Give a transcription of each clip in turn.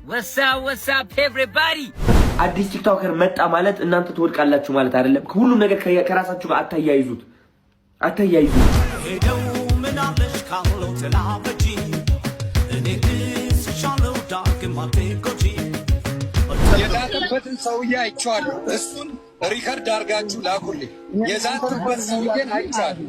What's up everybody? አዲስ ቲክቶከር መጣ ማለት እናንተ ትወድቃላችሁ ማለት አይደለም። ሁሉም ነገር ከራሳችሁ ጋር አታያይዙት። ሄደው ምን አለሽ ካለው ተላበጂ እኔ ስሻለው ዳግም አትቆጂ የዛተበትን ሰውዬ አይቼዋለሁ። እሱን ሪከርድ አድርጋችሁ ላኩልኝ። የዛተበት ሰውዬን አይቼዋለሁ።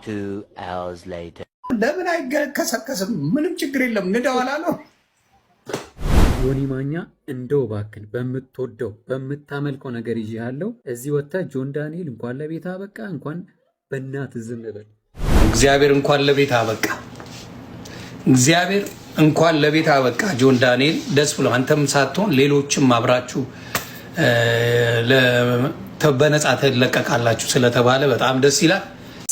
2 hours later ለምን አይከሰከስም? ምንም ችግር የለም። ንደዋላ ነው ዮኒ ማኛ እንደው ባክን በምትወደው በምታመልከው ነገር ይያለው እዚህ ወጣ ጆን ዳንኤል እንኳን ለቤት አበቃ እንኳን በእናት ዝም በል። እግዚአብሔር እንኳን ለቤት አበቃ። እግዚአብሔር እንኳን ለቤት አበቃ። ጆን ዳንኤል ደስ ብሎ አንተም ሳትሆን ሌሎችም አብራችሁ በነጻ ተለቀቃላችሁ ስለተባለ በጣም ደስ ይላል።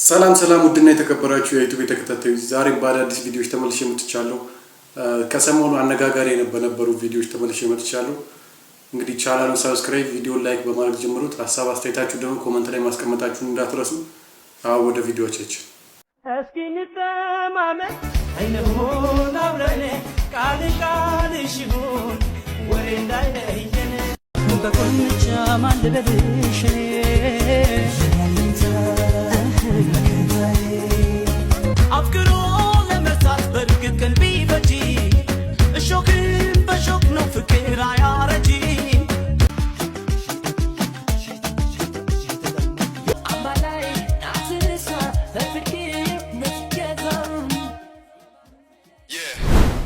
ሰላም ውድና የተከበራችሁ የዩቲዩብ ተከታታዮች ዛሬ በአዳዲስ ቪዲዮዎች ተመልሼ መጥቻለሁ። ከሰሞኑ አነጋጋሪ የነበሩ ቪዲዮዎች ተመልሼ መጥቻለሁ። እንግዲህ ቻናሉን ሰብስክራይብ፣ ቪዲዮ ላይክ በማድረግ ጀምሩት። ሀሳብ አስተያየታችሁ ደግሞ ኮሜንት ላይ ማስቀመጣችሁን እንዳትረሱ። አሁን ወደ ቪዲዮዎቻችን እስኪ እንተማመን አይነሆን አብረን ቃል ሽሁን ወሬ እንዳይለየን በቆንቻ ማልበልሽ አፍቅሮ ለመርሳት በርግጥ ቀልቢ በጂ እሾክን በሾክ ነው ፍቅር አያረጂ አማላይ አትርሳ በፍቅር መስገዛም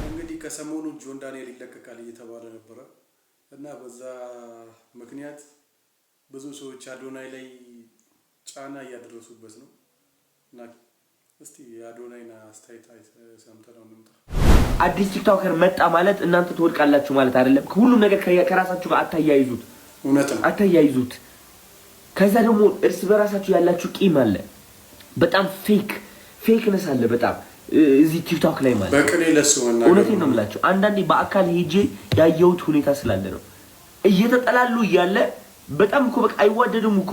እንግዲህ ከሰሞኑ ጆን ዳንኤል ይለቀቃል እየተባለ ነበረ እና በዛ ምክንያት ብዙ ሰዎች አዶናይ ላይ ጫና እያደረሱበት ነው እና እስቲ አዶናይና አስተያየት ሰምተነው እንምጣ። አዲስ ቲክቶከር መጣ ማለት እናንተ ትወድቃላችሁ ማለት አይደለም። ሁሉም ነገር ከራሳችሁ ጋር አታያይዙት። እውነት ነው፣ አታያይዙት። ከዛ ደግሞ እርስ በራሳችሁ ያላችሁ ቂም አለ። በጣም ፌክነስ አለ በጣም እዚህ ቲክቶክ ላይ ማለት በቅኔ ለሱ መናገር እውነቴን ነው የምላችሁ። አንዳንዴ በአካል ሄጄ ያየሁት ሁኔታ ስላለ ነው። እየተጠላሉ እያለ በጣም እኮ በቃ አይዋደዱም እኮ።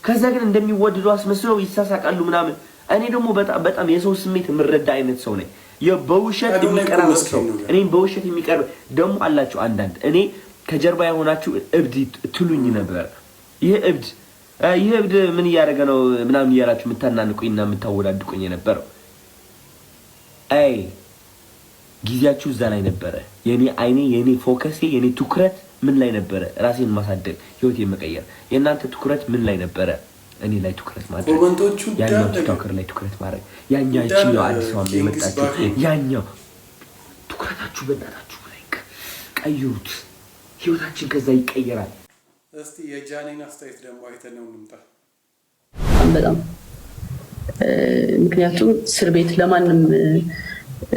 ከዛ ግን እንደሚዋደዱ አስመስለው ይሳሳቃሉ ምናምን። እኔ ደግሞ በጣም የሰው ስሜት የምረዳ አይነት ሰው ነኝ። በውሸት የሚቀርብ ሰው እኔም በውሸት የሚቀርብ ደግሞ አላችሁ አንዳንድ። እኔ ከጀርባ የሆናችሁ እብድ ትሉኝ ነበር። ይሄ እብድ ምን እያደረገ ነው ምናምን እያላችሁ የምታናንቁኝና የምታወዳድቁኝ የነበረው አይ ጊዜያችሁ እዛ ላይ ነበረ። የኔ ፎከሴ የኔ ትኩረት ምን ላይ ነበረ? ራሴን ማሳደግ፣ ህይወቴን መቀየር። የእናንተ ትኩረት ምን ላይ ነበረ? እኔ ላይ ትኩረት ማድረግ፣ ያኛው ቲክቶከር ላይ ትኩረት ማድረግ፣ ያኛው አዲስ አበባ የመጣችሁ ያኛው ትኩረታችሁ በእናታችሁ ላይ ቀይሩት። ህይወታችን ከዛ ይቀየራል። እስቲ የጃኒን አስተያየት ደግሞ አይተን ነው እንምጣ። በጣም ምክንያቱም እስር ቤት ለማንም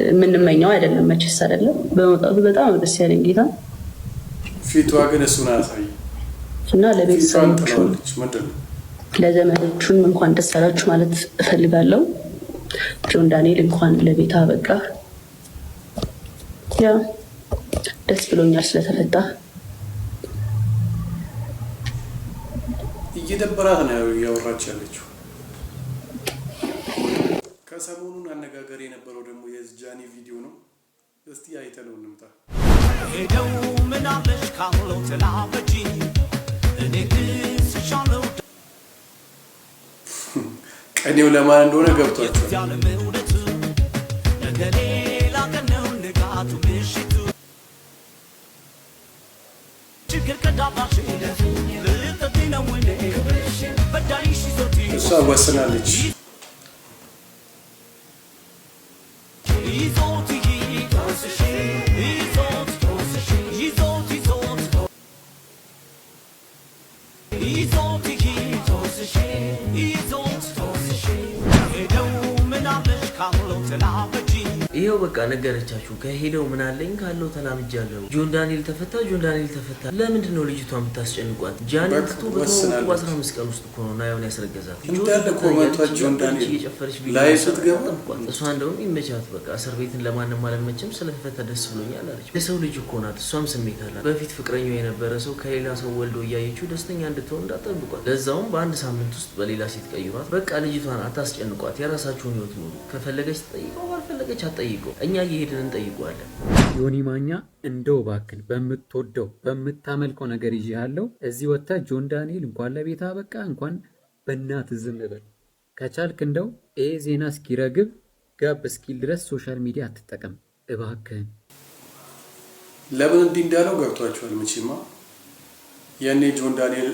የምንመኘው አይደለም መቼስ አይደለም። በመውጣቱ በጣም ደስ ያለኝ ጌታ ፊቷ ግን እሱን አሳይ እና ለቤተሰቦቹ ለዘመዶቹም እንኳን ደስ አላችሁ ማለት እፈልጋለሁ። ጆን ዳንኤል እንኳን ለቤት አበቃ። ያ ደስ ብሎኛል ስለተፈታ። እየደበራት ነው ያወራች ያለችው። ከሰሞኑን አነጋጋሪ የነበረው ደግሞ የጃኒ ቪዲዮ ነው። እስቲ አይተነው እንምጣ። ሄደው ምን አለሽ ካለው ተላበጂ እኔ ስሻለው ቀኔው ለማን እንደሆነ ገብቷቸዋል። ነገሬ ላቀነው ንጋቱ ምሽቱ ችግር ከዳባሽ ልጠት ነው ወኔ በዳይሽ ዞቲ እሷ ወስናለች። ይሄው በቃ ነገረቻችሁ። ከሄደው ምን አለኝ ካለው ተላምጃለሁ። ጆን ዳንኤል ተፈታ። ለምንድን ነው ልጅቷን የምታስጨንቋት? ጃኒን ትቶ በ15 ቀን ውስጥ እኮ ነው ናየውን ያስረገዛት። እንዳለ ኮመንቷ ጆን ዳንኤል ላይ ስትገባ እሷ እንደውም ይመቻት በቃ እስር ቤትን ለማንም አለመችም ስለተፈታ ደስ ብሎኛል አለች። የሰው ልጅ እኮ ናት፣ እሷም ስሜት አላት። በፊት ፍቅረኛው የነበረ ሰው ከሌላ ሰው ወልዶ እያየችው ደስተኛ እንድትሆን እንዳትጠብቋት። ለዛውም በአንድ ሳምንት ውስጥ በሌላ ሴት ቀይሯት። በቃ ልጅቷን አታስጨንቋት። የራሳችሁን ህይወት ኑሩ። ከፈለገች ትጠይቀው፣ ካልፈለገች አትጠይቀው። አንጠይቀው፣ እኛ እየሄድን እንጠይቀዋለን። ዮኒ ማኛ እንደው እባክን በምትወደው በምታመልከው ነገር ይዤ ያለው እዚህ ወጥተህ ጆን ዳንኤል እንኳን ለቤት አበቃ እንኳን በእናት ዝም በል ከቻልክ እንደው ይሄ ዜና እስኪረግብ ጋብ እስኪል ድረስ ሶሻል ሚዲያ አትጠቀም እባክህን። ለምን እንዲህ እንዳለው ገብቷቸዋል። መቼማ ያኔ ጆን ዳንኤል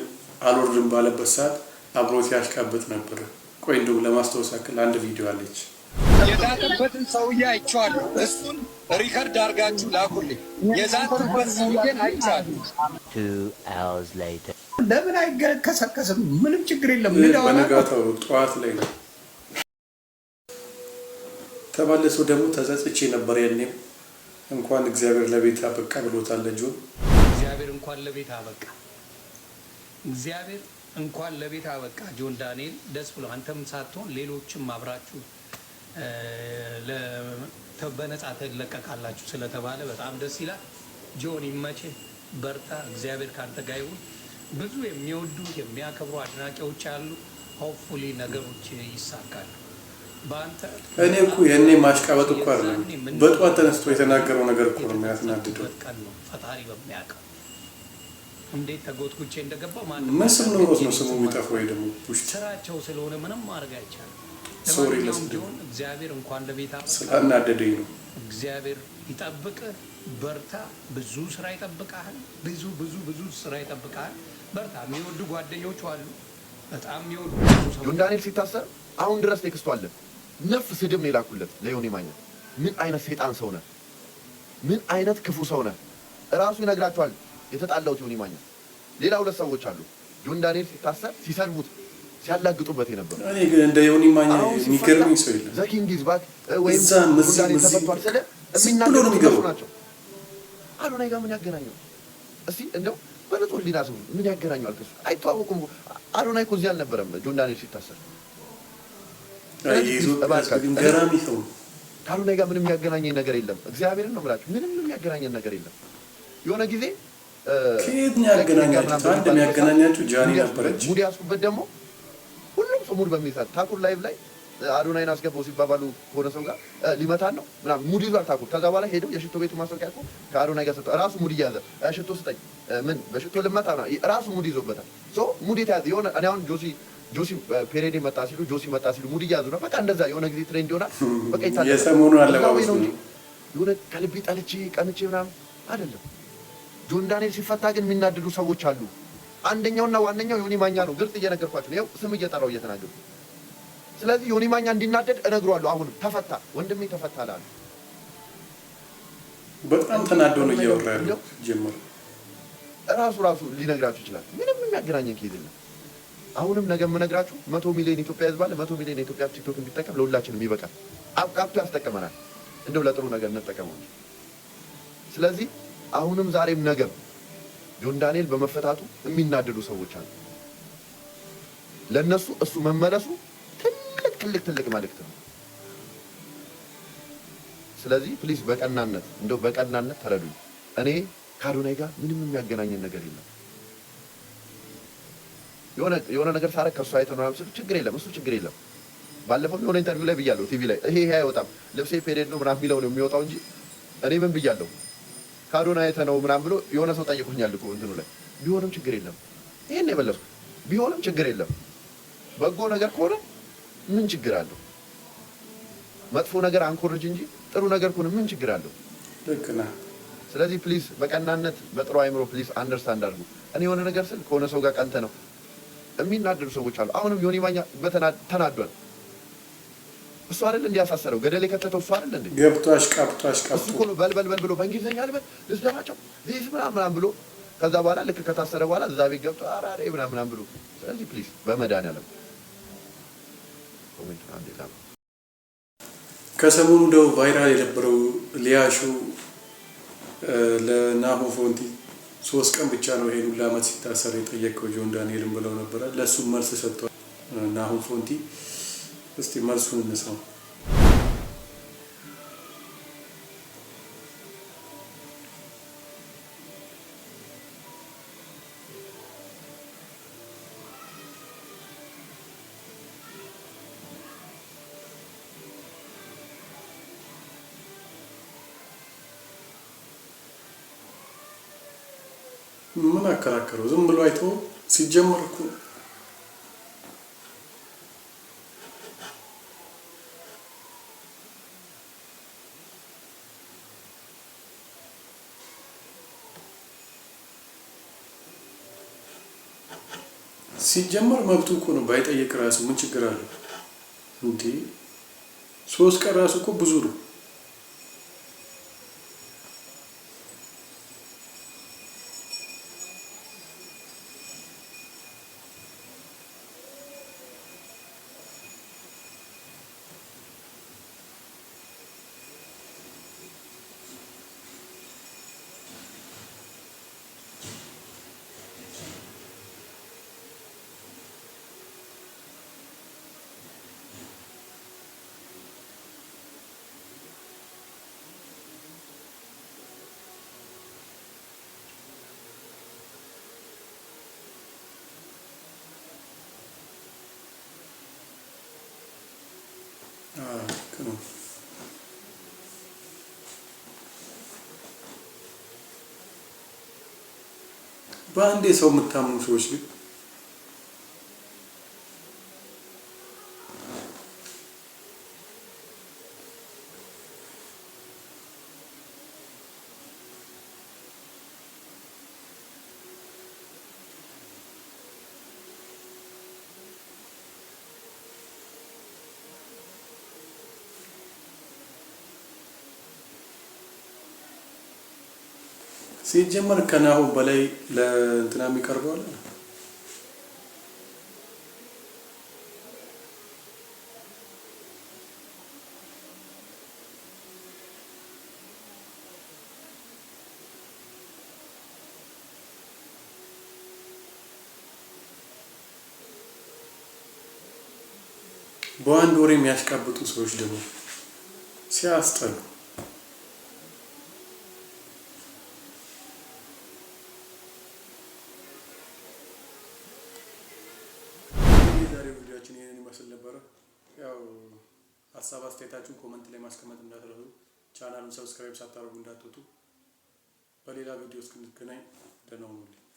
አልወርድም ባለበት ሰዓት አብሮት ያሽቃበጥ ነበር። ቆይ እንደው ለማስታወስ ያክል አንድ ቪዲዮ አለች። የዛተበትን ሰውዬ አይቼዋለሁ። እሱን ሪከርድ አድርጋችሁ ላኩልኝ። የዛተበት ሰውዬን አይቼዋለሁ። 2 hours later ለምን አይከሰከስም? ምንም ችግር የለም። በነጋታው ጠዋት ላይ ነው ተመልሶ ደግሞ ተጸጽቼ ነበር። ያኔም እንኳን እግዚአብሔር ለቤት አበቃ ብሎታል ጆን። እግዚአብሔር እንኳን ለቤት አበቃ። እግዚአብሔር እንኳን ለቤት አበቃ ጆን ዳንኤል፣ ደስ ብሎ አንተም ሳትሆን ሌሎችም አብራችሁ በነጻ ትለቀቃላችሁ ስለተባለ በጣም ደስ ይላል። ጆን ይመችህ፣ በርታ፣ እግዚአብሔር ካንተ ጋር ይሁን። ብዙ የሚወዱ የሚያከብሩ አድናቂዎች አሉ። ሆፕፉሊ ነገሮች ይሳካሉ በአንተ። እኔ እኮ የኔ ማሽቃበጥ እኮ አይደለም፣ በጧት ተነስቶ የተናገረው ነገር እኮ ነው የሚያስናድደው። ፈጣሪ በሚያውቀው እንዴት ተጎትጉቼ እንደገባው ማለት መስም ነው ስሙ የሚጠፋው ወይ ደግሞ ስራቸው ስለሆነ ምንም ማድረግ አይቻልም። ሶሪ ለስደው እግዚአብሔር እንኳን ለቤታ ስላናደደኝ ነው። እግዚአብሔር ይጠብቅ፣ በርታ። ብዙ ስራ ይጠብቃል። ብዙ ስራ ይጠብቃል። በርታ። የሚወዱ ጓደኞች አሉ፣ በጣም የሚወዱ ጆን ዳንኤል ሲታሰር አሁን ድረስ ቴክስቱ አለ። ነፍ ስድብ ነው የላኩለት ለዮኒ ማኛ። ምን አይነት ሰይጣን ሰው ነህ? ምን አይነት ክፉ ሰው ነህ? እራሱ ይነግራቸዋል። የተጣላሁት ዮኒ ማኛ ሌላ ሁለት ሰዎች አሉ ጆን ዳንኤል ሲታሰር ሲሰድቡት ሲያላግጡበት የነበሩ። እኔ ግን እንደ ዮኒ ማኛ የሚገርመኝ ሰው የለም። ዘኪንግ ኢዝ ባክ ወይም ጆን ዳንኤል ተፈቷል ስለ የሚናገሩ ናቸው። አዶናይ ጋር ምን ያገናኘው? እስቲ እንደው በለጦ ሊና ሰው ምን ያገናኘዋል? ከሱ አይተዋወቁም። አዶናይ እኮ እዚህ አልነበረም ጆን ዳንኤል ሲታሰር። ገራሚ ሰው ከአዶናይ ጋር ምንም የሚያገናኘኝ ነገር የለም። እግዚአብሔርን ነው የምላችሁ፣ ምንም የሚያገናኘን ነገር የለም። የሆነ ጊዜ ከየት ነው ያገናኛችሁ? አንድ የሚያገናኛችሁ ጃኒ ነበረች። ሙድ ያስኩበት ደግሞ ሁሉም ሰው ሙድ በሚይዛት ታኩር ላይቭ ላይ አዶናይን አስገባው ሲባባሉ ከሆነ ሰው ጋር ሊመታን ነው ምናምን ሙድ ይዟል ታኩር። ከዛ በኋላ ሄደው የሽቶ ቤቱ ማስታወቂያ እኮ ከአዶናይ ጋር ሰጥተው ራሱ ሙድ እያያዘ ሽቶ ስጠኝ ምን በሽቶ ልመታ ነው ራሱ ሙድ ይዞበታል። ሶ ሙድ የተያዘ የሆነ እኔ አሁን ጆሲ ፔሬዴ መጣ ሲሉ ጆሲ መጣ ሲሉ ሙድ እያያዙ ነው። በቃ እንደዛ የሆነ ጊዜ ትሬንድ ይሆናል። በቃ ይታለ የሰሞኑ አለባበስ ነው የሆነ ከልቤ ጠልቼ ቀንቼ ምናምን አይደለም። ጆን ዳንኤል ሲፈታ ግን የሚናደዱ ሰዎች አሉ። አንደኛውና ዋነኛው ዮኒ ማኛ ነው። ግልጽ እየነገርኳችሁ ነው። ይኸው ስም እየጠራው እየተናገርኩ። ስለዚህ ዮኒ ማኛ እንዲናደድ እነግረዋለሁ። አሁንም ተፈታ፣ ወንድሜ ተፈታ አለ። በጣም ተናዶ ነው እያወራ ያለው። ጀመረ ራሱ ሊነግራችሁ ይችላል። ምንም የሚያገናኘን ኬዝ የለም። አሁንም ነገ የምነግራችሁ 100 ሚሊዮን ኢትዮጵያ ህዝብ አለ። 100 ሚሊዮን ኢትዮጵያ ቲክቶክ እንዲጠቀም ለሁላችንም ይበቃል። አብቃብቶ ያስጠቅመናል። እንደው ለጥሩ ነገር እንጠቀመው። ስለዚህ አሁንም ዛሬም ነገም ጆን ዳንኤል በመፈታቱ የሚናደዱ ሰዎች አሉ። ለነሱ እሱ መመለሱ ትልቅ መልእክት ነው። ስለዚህ ፕሊዝ በቀናነት ተረዱኝ። እኔ ከአዶናይ ጋር ምንም የሚያገናኘን ነገር የለም። የሆነ ነገር ሳረግ ከእሱ አይተህ ነው ምናምን ችግር የለም፣ እሱ ችግር የለም። ባለፈው የሆነ ኢንተርቪው ላይ ብያለሁ ቲቪ ላይ ይሄ አይወጣም ልብሴ ፔሬድ ነው ምናምን የሚለው ነው የሚወጣው እንጂ እኔ ምን ብያለሁ ከአዶናይ አይተህ ነው ምናምን ብሎ የሆነ ሰው ጠይቆኛል እኮ እንትኑ ላይ። ቢሆንም ችግር የለም፣ ይሄን የመለስኩት ቢሆንም ችግር የለም። በጎ ነገር ከሆነ ምን ችግር አለው? መጥፎ ነገር አንኮርጅ እንጂ ጥሩ ነገር ከሆነ ምን ችግር አለው? ልክ ነህ። ስለዚህ ፕሊዝ በቀናነት በጥሩ አይምሮ ፕሊዝ አንደርስታንድ አድርጉ። እኔ የሆነ ነገር ስል ከሆነ ሰው ጋር ቀንተ ነው የሚናደዱ ሰዎች አሉ። አሁንም ዮኒ ማኛ ተናዷል። እሱ አይደል እንዲያሳሰረው ገደል የከተተው እሱ አይደል እንዴ? ገብቶ አሽቃብጦ እሱ እኮ ነው በልበል ብሎ በእንግሊዝኛ ልበል ልስደማቸው ዚስ ምናምን ብሎ ከዛ በኋላ ልክ ከታሰረ በኋላ እዛ ቤት ገብቶ አራሬ ምናምን ብሎ። ስለዚህ ፕሊዝ በመድኃኒዓለም ኮሜንት አንዴላ ከሰሞኑ ደው ቫይራል የነበረው ሊያሹ ለናሆ ፎንቲ 3 ቀን ብቻ ነው ይሄን ሁሉ ዓመት ሲታሰር የጠየቀው ጆን ዳንኤልን ብለው ነበር። ለሱ መልስ ሰጥቷል ናሆ ፎንቲ። እስቲ መልሱን እንስማው። ምን አከራከረው? ዝም ብሎ አይቶ ሲጀመር እኮ ሲጀመር መብቱ እኮ ነው። ባይጠይቅ ራሱ ምን ችግር አለ እንዴ? 3 ቀን ራሱ እኮ ብዙ ነው። በአንዴ ሰው የምታምኑ ሰዎች ግን ሲጀመር ከናሁ በላይ ለእንትና የሚቀርበው አለ። በአንድ ወሬ የሚያሽቃብጡ ሰዎች ደግሞ ሲያስጠሉ። ይህንን ይመስል ነበረ። ያው ሀሳብ አስተያየታችሁን ኮመንት ላይ ማስቀመጥ እንዳትረሱ። ቻናሉን ሰብስክራይብ ሳታደርጉ እንዳትወጡ። በሌላ ቪዲዮ እስክንገናኝ ደህና ሁኑልኝ።